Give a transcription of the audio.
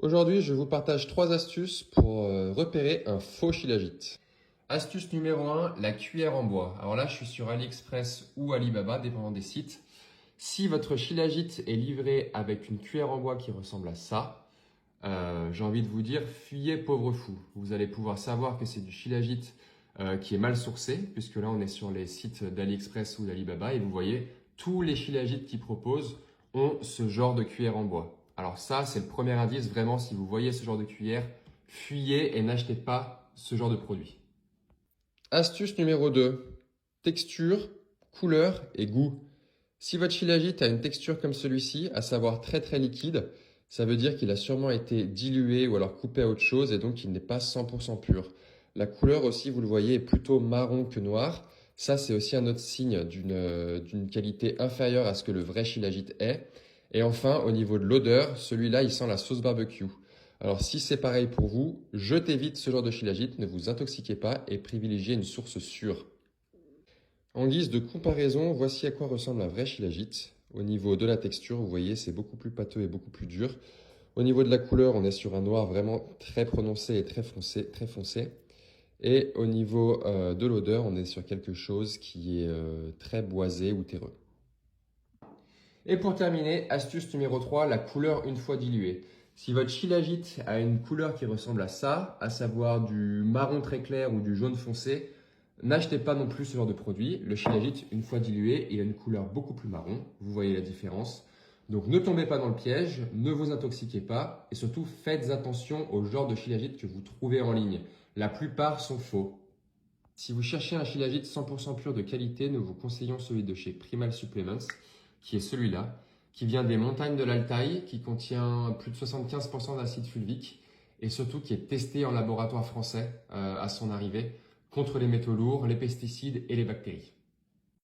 Aujourd'hui, je vous partage 3 astuces pour repérer un faux shilajit. Astuce numéro 1, la cuillère en bois. Alors là, je suis sur AliExpress ou Alibaba, dépendant des sites. Si votre shilajit est livré avec une cuillère en bois qui ressemble à ça, j'ai envie de vous dire, fuyez pauvre fou. Vous allez pouvoir savoir que c'est du shilajit qui est mal sourcé, puisque là, on est sur les sites d'AliExpress ou d'Alibaba et vous voyez, tous les shilajits qu'ils proposent ont ce genre de cuillère en bois. Alors ça, c'est le premier indice. Vraiment, si vous voyez ce genre de cuillère, fuyez et n'achetez pas ce genre de produit. Astuce numéro 2. Texture, couleur et goût. Si votre shilajit a une texture comme celui-ci, à savoir très très liquide, ça veut dire qu'il a sûrement été dilué ou alors coupé à autre chose et donc il n'est pas 100% pur. La couleur aussi, vous le voyez, est plutôt marron que noir. Ça, c'est aussi un autre signe d'une qualité inférieure à ce que le vrai shilajit est. Et enfin, au niveau de l'odeur, celui-là, il sent la sauce barbecue. Alors si c'est pareil pour vous, jetez vite ce genre de shilajit, ne vous intoxiquez pas et privilégiez une source sûre. En guise de comparaison, voici à quoi ressemble un vrai shilajit. Au niveau de la texture, vous voyez, c'est beaucoup plus pâteux et beaucoup plus dur. Au niveau de la couleur, on est sur un noir vraiment très prononcé et très foncé, très foncé. Et au niveau de l'odeur, on est sur quelque chose qui est très boisé ou terreux. Et pour terminer, astuce numéro 3, la couleur une fois diluée. Si votre shilajit a une couleur qui ressemble à ça, à savoir du marron très clair ou du jaune foncé, n'achetez pas non plus ce genre de produit. Le shilajit, une fois dilué, il a une couleur beaucoup plus marron. Vous voyez la différence. Donc ne tombez pas dans le piège, ne vous intoxiquez pas et surtout faites attention au genre de shilajit que vous trouvez en ligne. La plupart sont faux. Si vous cherchez un shilajit 100% pur de qualité, nous vous conseillons celui de chez Primal Supplements, qui est celui-là, qui vient des montagnes de l'Altaï, qui contient plus de 75% d'acide fulvique et surtout qui est testé en laboratoire français à son arrivée contre les métaux lourds, les pesticides et les bactéries.